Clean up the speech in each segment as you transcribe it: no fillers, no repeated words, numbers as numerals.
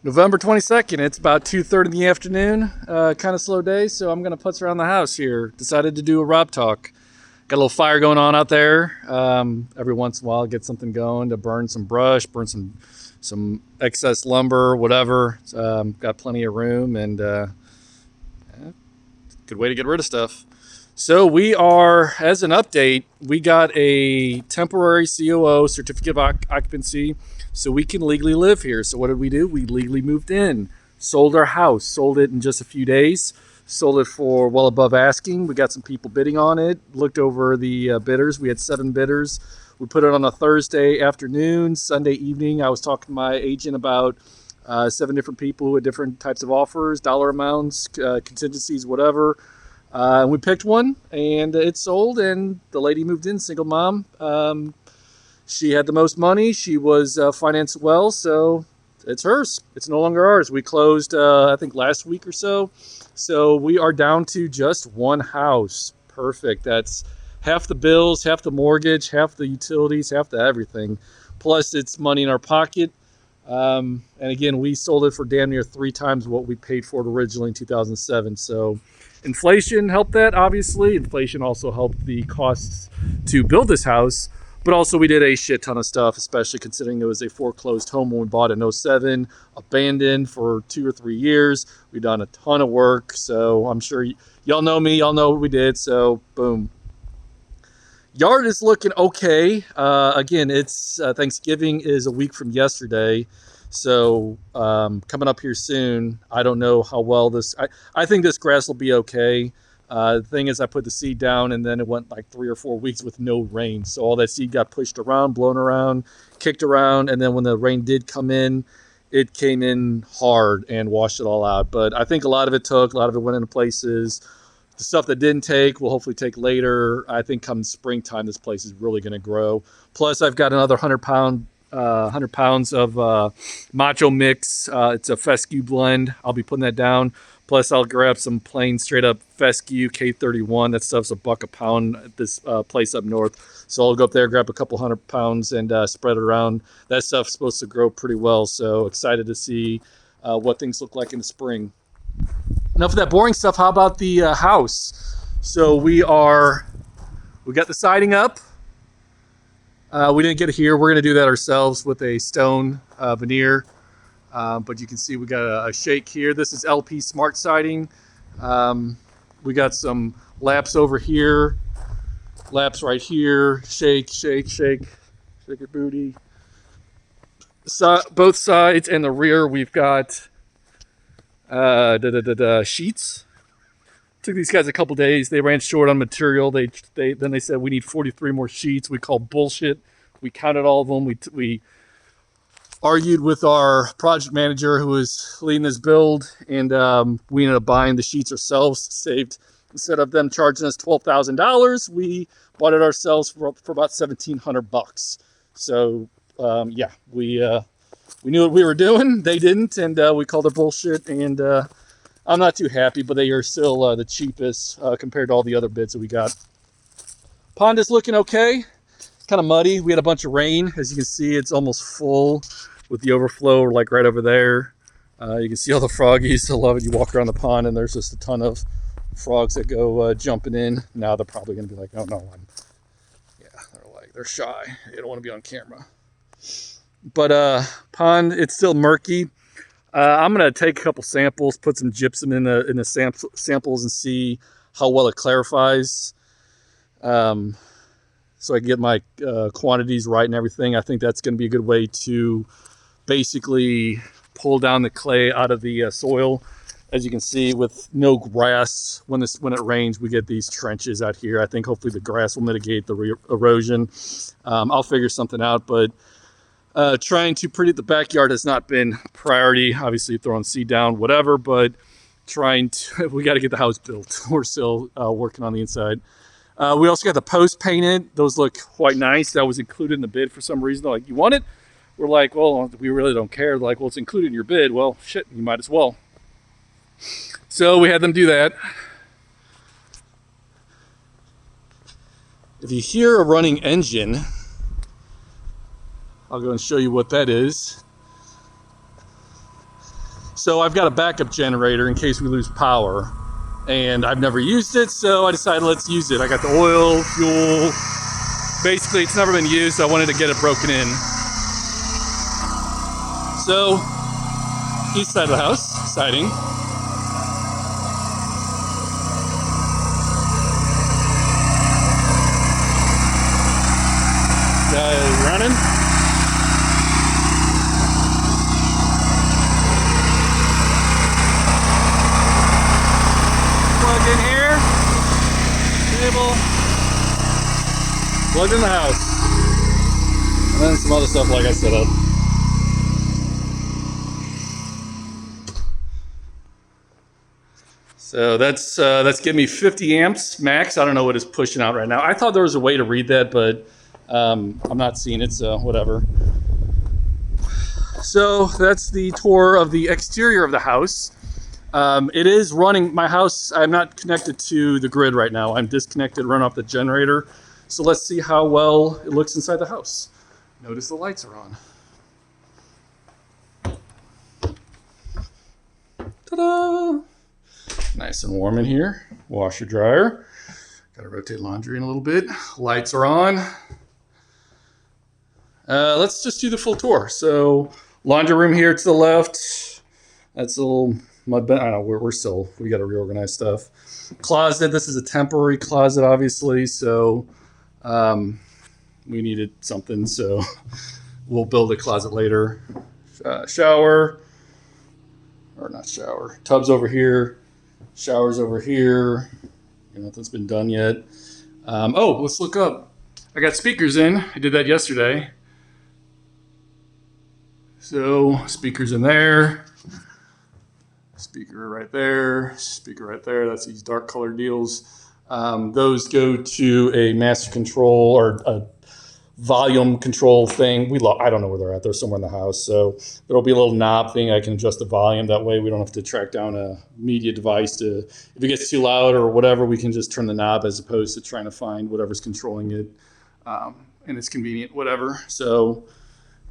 November 22nd, it's about 2:30 in the afternoon. Kind of slow day, so I'm going to putz around the house here. Decided to do a Robtalk. Got a little fire going on out there. Every once in a while, get something going to burn some brush, burn some excess lumber, whatever. Got plenty of room, and good way to get rid of stuff. So we are, as an update, we got a temporary COO, certificate of occupancy, so we can legally live here. So what did we do? We legally moved in, sold our house, sold it in just a few days, sold it for well above asking. We got some people bidding on it, looked over the bidders. We had 7 bidders. We put it on a Thursday afternoon, Sunday evening. I was talking to my agent about 7 different people who had different types of offers, dollar amounts, contingencies, whatever. And we picked one, and it sold, and the lady moved in, single mom. She had the most money. She was financed well, so it's hers. It's no longer ours. We closed, I think, last week or so. So we are down to just one house. Perfect. That's half the bills, half the mortgage, half the utilities, half the everything. Plus, it's money in our pocket. And again, we sold it for damn near 3 times what we paid for it originally in 2007. So inflation helped that, obviously. Inflation also helped the costs to build this house. But also we did a shit ton of stuff, especially considering it was a foreclosed home when we bought it in 07, abandoned for 2 or 3 years. We've done a ton of work. So I'm sure y'all know me, y'all know what we did. So boom. Yard is looking okay. Again, it's Thanksgiving is a week from yesterday. So coming up here soon, I don't know how well this, I think this grass will be okay. The thing is, I put the seed down, and then it went like 3 or 4 weeks with no rain. So all that seed got pushed around, blown around, kicked around, and then when the rain did come in, it came in hard and washed it all out. But I think a lot of it took, a lot of it went into places. The stuff that didn't take, we'll hopefully take later. I think come springtime, this place is really going to grow. Plus, I've got another 100 pounds of macho mix. It's a fescue blend. I'll be putting that down. Plus, I'll grab some plain straight up fescue K31. That stuff's $1 a pound at this place up north. So I'll go up there, grab a couple 100 pounds, and spread it around. That stuff's supposed to grow pretty well. So excited to see what things look like in the spring. Enough of that boring stuff. How about the house? So we got the siding up. We didn't get it here. We're going to do that ourselves with a stone veneer. But you can see we got a shake here. This is LP Smart Siding. We got some laps over here, laps right here. Shake, shake, shake, shake your booty. So, both sides and the rear, we've got sheets. Took these guys a couple days. They ran short on material. Then they said we need 43 more sheets. We called bullshit. We counted all of them. We argued with our project manager who was leading this build, and we ended up buying the sheets ourselves. Saved, instead of them charging us $12,000, we bought it ourselves for about $1,700. So yeah, we knew what we were doing. They didn't, and we called it bullshit. And I'm not too happy, but they are still the cheapest compared to all the other bids that we got. Pond is looking okay. Kind of muddy. We had a bunch of rain. As you can see, it's almost full with the overflow like right over there. You can see all the froggies. I love it. You walk around the pond and there's just a ton of frogs that go jumping in. Now they're probably going to be like, oh no, they're shy. They don't want to be on camera. But pond, it's still murky. I'm going to take a couple samples, put some gypsum in the samples and see how well it clarifies. So I can get my quantities right and everything. I think that's going to be a good way to basically pull down the clay out of the soil. As you can see, with no grass, when it rains, we get these trenches out here. I think hopefully the grass will mitigate the erosion. I'll figure something out, but trying to pretty the backyard has not been priority. Obviously throwing seed down, whatever, but we got to get the house built. We're still working on the inside. We also got the posts painted. Those look quite nice. That was included in the bid for some reason. They're like, you want it? We're like, well, we really don't care. They're like, well, it's included in your bid. Well, shit, you might as well. So we had them do that. If you hear a running engine, I'll go and show you what that is. So I've got a backup generator in case we lose power. And I've never used it, so I decided let's use it. I got the oil, fuel. Basically, it's never been used, so I wanted to get it broken in. So, east side of the house, siding. Running. Plug in here. Table. Plugged in the house. And then some other stuff like I set up. So that's giving me 50 amps max. I don't know what it's pushing out right now. I thought there was a way to read that, but I'm not seeing it, so whatever. So that's the tour of the exterior of the house. It is running my house. I'm not connected to the grid right now. I'm disconnected, run off the generator. So let's see how well it looks inside the house. Notice the lights are on. Ta-da! Nice and warm in here. Washer dryer. Got to rotate laundry in a little bit. Lights are on. Let's just do the full tour. So laundry room here to the left. That's a little mud bin. I don't know. We got to reorganize stuff. Closet. This is a temporary closet, obviously. So we needed something. So we'll build a closet later. Shower. Or not shower. Tubs over here. Showers over here. Nothing's been done yet. Oh, let's look up. I got speakers in. I did that yesterday. So speakers in there. Speaker right there. Speaker right there. That's these dark colored deals. Those go to a master control or a volume control thing. I don't know where they're at. They're somewhere in the house. So there'll be a little knob thing. I can adjust the volume. That way we don't have to track down a media device to, if it gets too loud or whatever, we can just turn the knob as opposed to trying to find whatever's controlling it. And it's convenient, whatever. So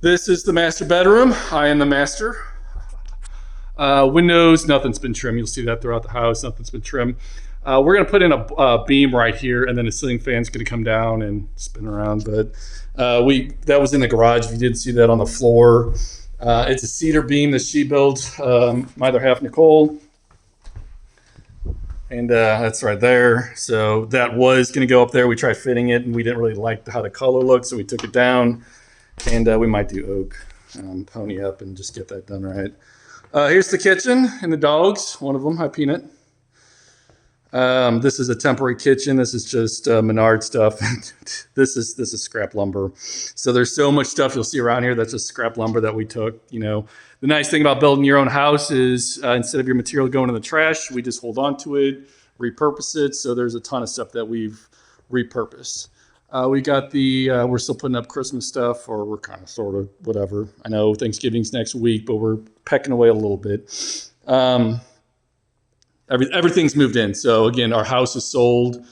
this is the master bedroom. I am the master. Windows, nothing's been trimmed. You'll see that throughout the house. Nothing's been trimmed. We're going to put in a beam right here, and then the ceiling fan's going to come down and spin around. But that was in the garage. If you didn't see that on the floor, it's a cedar beam that she built, my other half, Nicole. And that's right there. So that was going to go up there. We tried fitting it, and we didn't really like how the color looked, so we took it down. And we might do oak, pony up, and just get that done right. Here's the kitchen and the dogs. One of them, hi Peanut. This is a temporary kitchen. This is just Menard stuff. This is scrap lumber. So there's so much stuff you'll see around here that's just scrap lumber that we took. The nice thing about building your own house is instead of your material going in the trash, we just hold on to it, repurpose it. So there's a ton of stuff that we've repurposed. We got we're still putting up Christmas stuff, or we're kind of sort of whatever. I know Thanksgiving's next week, but we're pecking away a little bit. Everything's moved in. So again, our house is sold.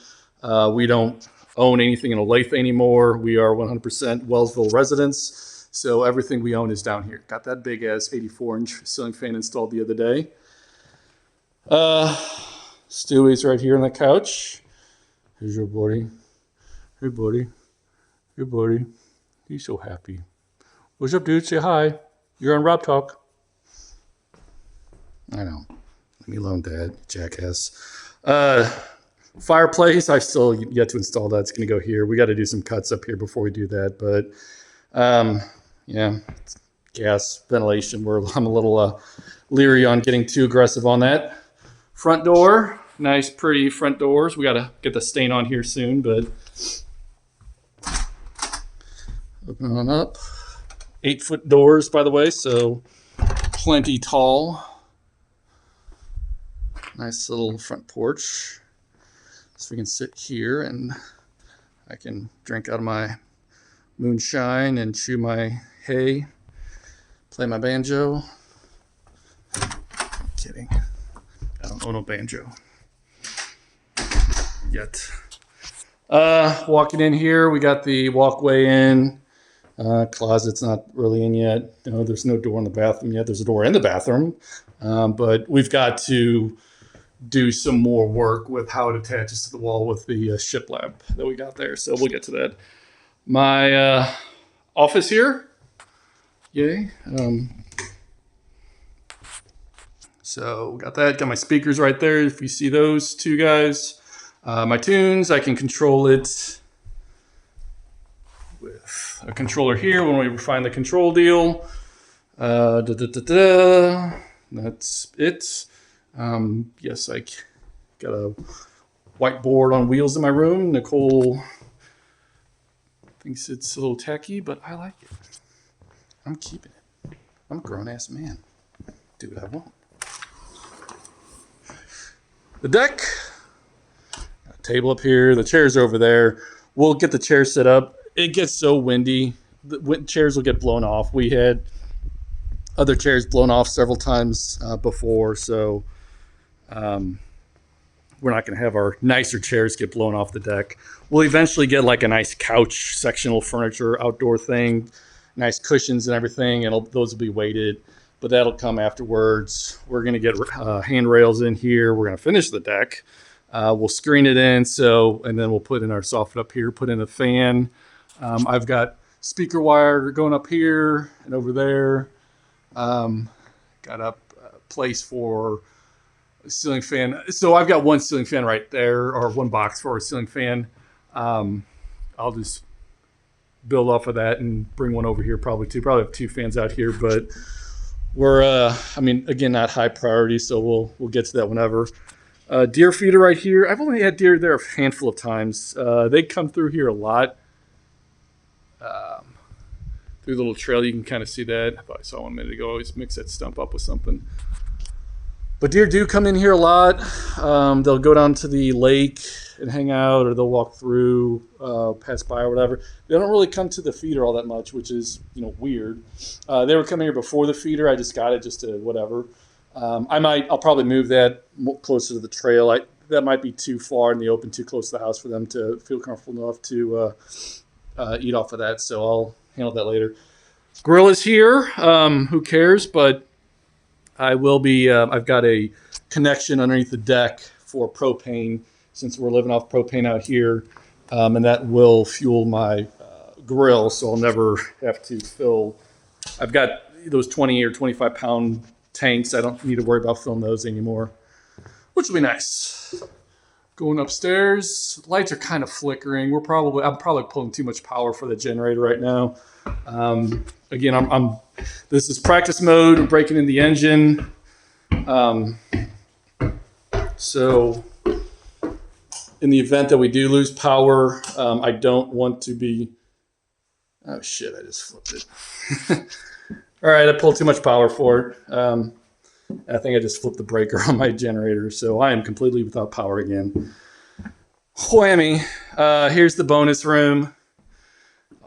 We don't own anything in Olathe anymore. We are 100% Wellsville residents. So everything we own is down here. Got that big ass 84-inch ceiling fan installed the other day. Stewie's right here on the couch. Here's your buddy. Hey, buddy. Hey, buddy. He's so happy. What's up, dude? Say hi. You're on Robtalk. I know. Leave me alone, Dad. Jackass. Fireplace. I've still yet to install that. It's going to go here. We got to do some cuts up here before we do that. But, yeah, gas, ventilation. I'm a little leery on getting too aggressive on that. Front door. Nice, pretty front doors. We got to get the stain on here soon, but... Open on up. 8-foot doors, by the way, so plenty tall. Nice little front porch. So we can sit here and I can drink out of my moonshine and chew my hay, play my banjo. I'm kidding. I don't own a banjo yet. Walking in here, we got the walkway in. Closet's not really in yet. No, there's no door in the bathroom yet. There's a door in the bathroom, but we've got to do some more work with how it attaches to the wall with the shiplap that we got there. So we'll get to that. My office here. Yay. So got that. Got my speakers right there. If you see those two guys. My tunes, I can control it with a controller here when we refine the control deal. That's it. Yes, I got a whiteboard on wheels in my room. Nicole thinks it's a little tacky, but I like it. I'm keeping it. I'm a grown-ass man. Do what I want. The deck. Got a table up here. The chairs are over there. We'll get the chair set up. It gets so windy. The chairs will get blown off. We had other chairs blown off several times before, so we're not going to have our nicer chairs get blown off the deck. We'll eventually get like a nice couch, sectional furniture, outdoor thing, nice cushions and everything, and those will be weighted, but that'll come afterwards. We're going to get handrails in here. We're going to finish the deck. We'll screen it in, and then we'll put in our soffit up here, put in a fan. I've got speaker wire going up here and over there. Got a place for a ceiling fan. So I've got one ceiling fan right there, or one box for a ceiling fan. I'll just build off of that and bring one over here probably too. Probably have two fans out here, but we're, again, not high priority, so we'll get to that whenever. Deer feeder right here. I've only had deer there a handful of times. They come through here a lot. Through the little trail, you can kind of see that. I thought I saw one a minute ago. I always mix that stump up with something. But deer do come in here a lot. They'll go down to the lake and hang out, or they'll walk through, pass by or whatever. They don't really come to the feeder all that much, which is, weird. They were coming here before the feeder. I just got it just to whatever. I'll probably move that closer to the trail. That might be too far in the open, too close to the house for them to feel comfortable enough to eat off of that. So I'll handle that later. Grill is here. Who cares? But I will be. I've got a connection underneath the deck for propane, since we're living off propane out here, and that will fuel my grill. So I'll never have to fill. I've got those 20 or 25 pound tanks. I don't need to worry about filling those anymore, which will be nice. Going upstairs, lights are kind of flickering. I'm probably pulling too much power for the generator right now. Again, this is practice mode. I'm breaking in the engine. So in the event that we do lose power, I don't want to be, oh shit, I just flipped it. All right, I pulled too much power for it. I think I just flipped the breaker on my generator, so I am completely without power again. Whammy. Here's the bonus room.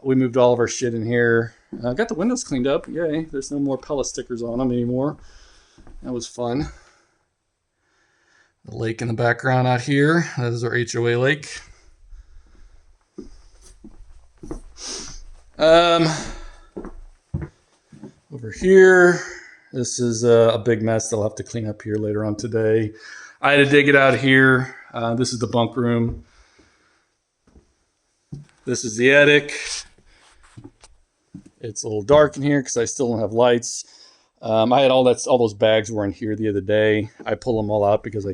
We moved all of our shit in here. Got the windows cleaned up. Yay. There's no more Pella stickers on them anymore. That was fun. The lake in the background out here. That is our HOA lake. Over here, this is a big mess that I'll have to clean up here later on today. I had to dig it out here. This is the bunk room. This is the attic. It's a little dark in here because I still don't have lights. I had all those bags were in here the other day. I pull them all out because I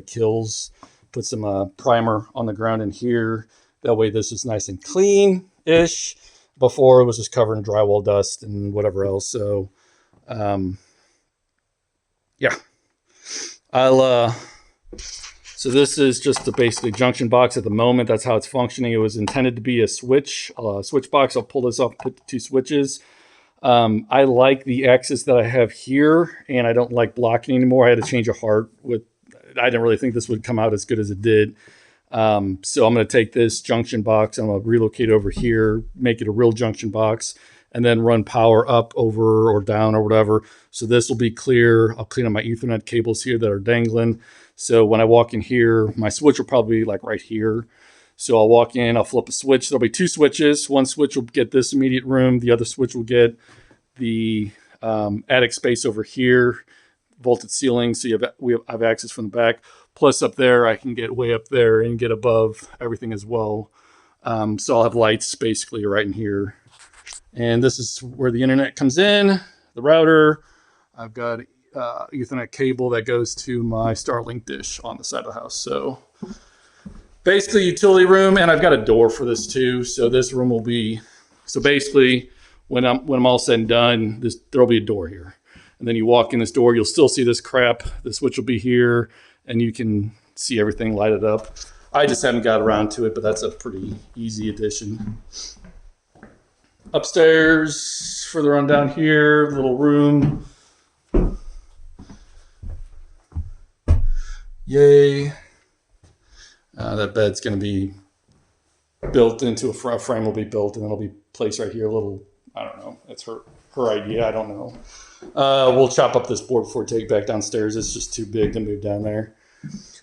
put some primer on the ground in here. That way this is nice and clean-ish. Before it was just covered in drywall dust and whatever else. So, yeah. So this is just a basically junction box at the moment. That's how it's functioning. It was intended to be a switch box. I'll pull this off, put the two switches. I like the axis that I have here, and I don't like blocking anymore. I had to change a heart I didn't really think this would come out as good as it did. So I'm going to take this junction box. I'm going to relocate over here, make it a real junction box, and then run power up, over, or down, or whatever. So this will be clear. I'll clean up my Ethernet cables here that are dangling. So when I walk in here, my switch will probably be like right here. So I'll walk in, I'll flip a switch. There'll be two switches. One switch will get this immediate room. The other switch will get the attic space over here, vaulted ceiling. So I have access from the back. Plus up there, I can get way up there and get above everything as well. So I'll have lights basically right in here. And this is where the internet comes in, the router. I've got Ethernet cable that goes to my Starlink dish on the side of the house. So basically utility room, and I've got a door for this too. So this room will be, so basically when I'm all said and done, there'll be a door here. And then you walk in this door, you'll still see this crap. The switch will be here and you can see everything lighted up. I just haven't got around to it, but that's a pretty easy addition. Upstairs, further on down here, little room. Yay. That bed's going to be built into a frame will be built, and it'll be placed right here. A little, I don't know. It's her idea. I don't know. We'll chop up this board before we take it back downstairs. It's just too big to move down there.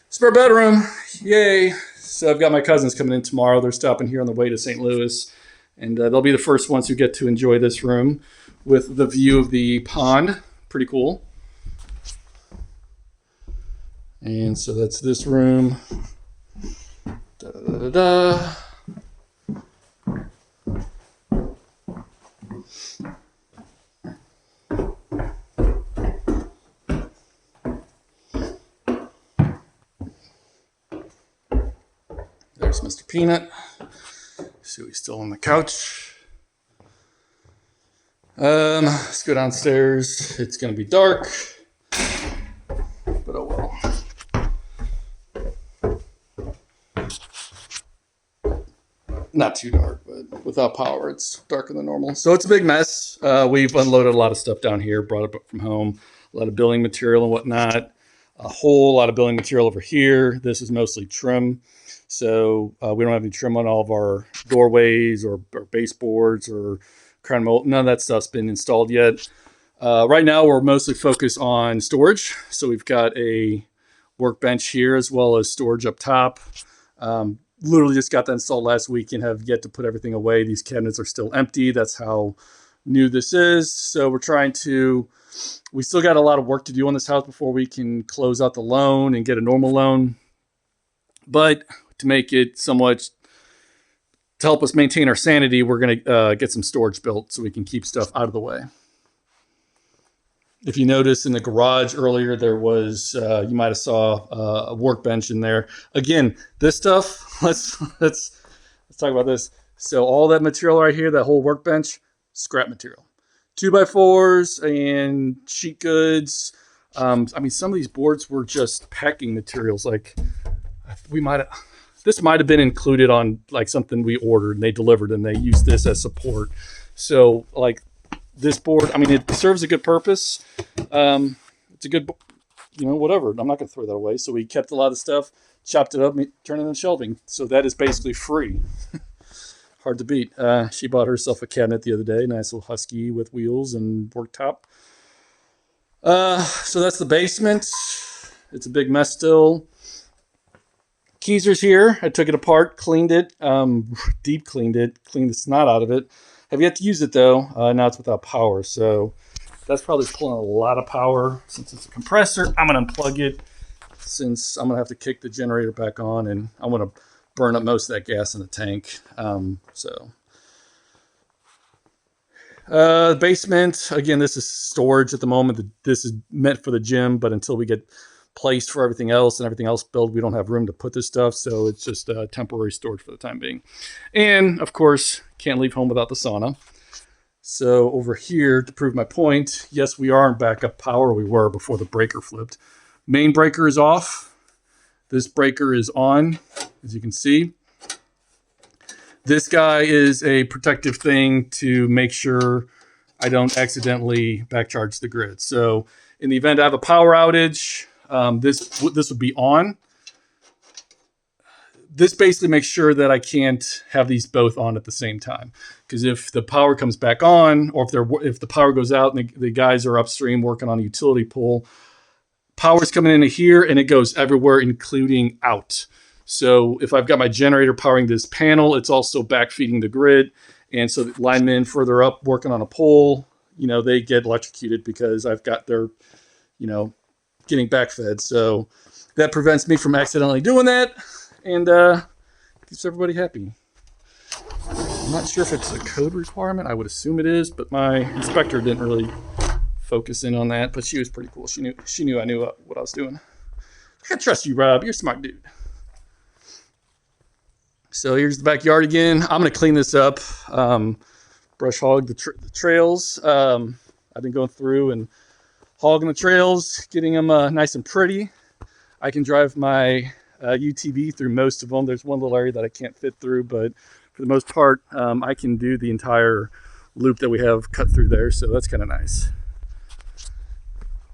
Spare bedroom. Yay. So I've got my cousins coming in tomorrow. They're stopping here on the way to St. Louis. And they'll be the first ones who get to enjoy this room with the view of the pond. Pretty cool. And so that's this room. Da, da, da, da. There's Mr. Peanut. So he's still on the couch. Let's go downstairs. It's going to be dark, but oh well. Not too dark, but without power, it's darker than normal. So it's a big mess. We've unloaded a lot of stuff down here, brought it up from home, a lot of building material and whatnot. A whole lot of building material over here. This is mostly trim. So we don't have any trim on all of our doorways or baseboards or crown mold. None of that stuff's been installed yet. Right now, we're mostly focused on storage. So we've got a workbench here as well as storage up top. Literally just got that installed last week and have yet to put everything away. These cabinets are still empty. That's how new this is. So we still got a lot of work to do on this house before we can close out the loan and get a normal loan. But to make it somewhat, to help us maintain our sanity, we're going to get some storage built so we can keep stuff out of the way. If you notice in the garage earlier, there was, you might have saw a workbench in there. Again, this stuff, let's talk about this. So all that material right here, that whole workbench, scrap material. 2x4s and sheet goods. I mean, some of these boards were just packing materials. Like this might have been included on like something we ordered and they delivered and they used this as support. So like this board, I mean, it serves a good purpose. It's a good, whatever. I'm not going to throw that away. So we kept a lot of stuff, chopped it up, turned it into shelving. So that is basically free. Hard to beat. She bought herself a cabinet the other day, nice little husky with wheels and worktop. So that's the basement. It's a big mess still. Keezer's here. I took it apart, cleaned it, deep cleaned it, cleaned the snot out of it. Have yet to use it though. Now it's without power, so that's probably pulling a lot of power. Since it's a compressor, I'm gonna unplug it since I'm gonna have to kick the generator back on, and I'm gonna burn up most of that gas in the tank. Basement, again, this is storage at the moment. This is meant for the gym, but until we get place for everything else and everything else built, we don't have room to put this stuff. So it's just temporary storage for the time being. And of course, can't leave home without the sauna. So over here, to prove my point, yes, we are in backup power. We were before the breaker flipped. Main breaker is off. This breaker is on, as you can see. This guy is a protective thing to make sure I don't accidentally backcharge the grid. So in the event I have a power outage, this would be on. This basically makes sure that I can't have these both on at the same time. Because if the power comes back on, or if the power goes out and the guys are upstream working on a utility pole, power's coming into here and it goes everywhere, including out. So if I've got my generator powering this panel, it's also backfeeding the grid. And so the linemen further up working on a pole, you know, they get electrocuted because I've got their, you know, getting backfed. So that prevents me from accidentally doing that, and keeps everybody happy. I'm not sure if it's a code requirement. I would assume it is, but my inspector didn't really focus in on that. But she was pretty cool. She knew I knew what I was doing. I can trust you, Rob. You're a smart dude. So here's the backyard again. I'm gonna clean this up, brush hog the trails. I've been going through and hogging the trails, getting them nice and pretty. I can drive my UTV through most of them. There's one little area that I can't fit through, but for the most part, I can do the entire loop that we have cut through there. So that's kind of nice.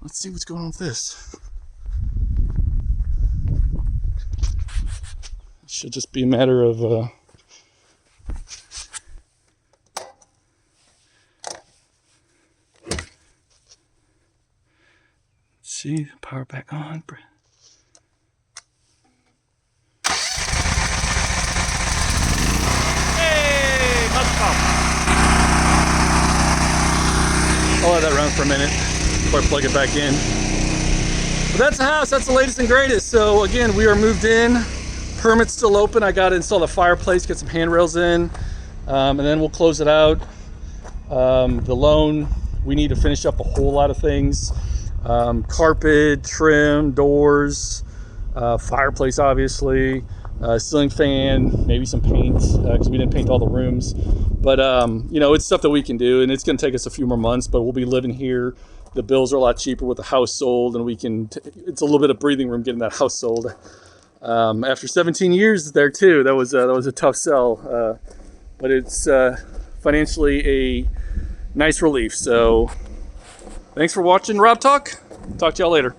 Let's see what's going on with this. It should just be a matter of see, power back on. Hey, must pump. I'll let that run for a minute before I plug it back in. But that's the house. That's the latest and greatest. So again, we are moved in. Permit's still open. I got to install the fireplace, get some handrails in, and then we'll close it out. The loan, we need to finish up a whole lot of things. Carpet, trim, doors, fireplace obviously, ceiling fan, maybe some paint, because we didn't paint all the rooms. But you know, it's stuff that we can do, and it's going to take us a few more months, but we'll be living here. The bills are a lot cheaper with the house sold, and we can, it's a little bit of breathing room getting that house sold. After 17 years there too, that was a tough sell, but it's financially a nice relief. So thanks for watching Robtalk. Talk to y'all later.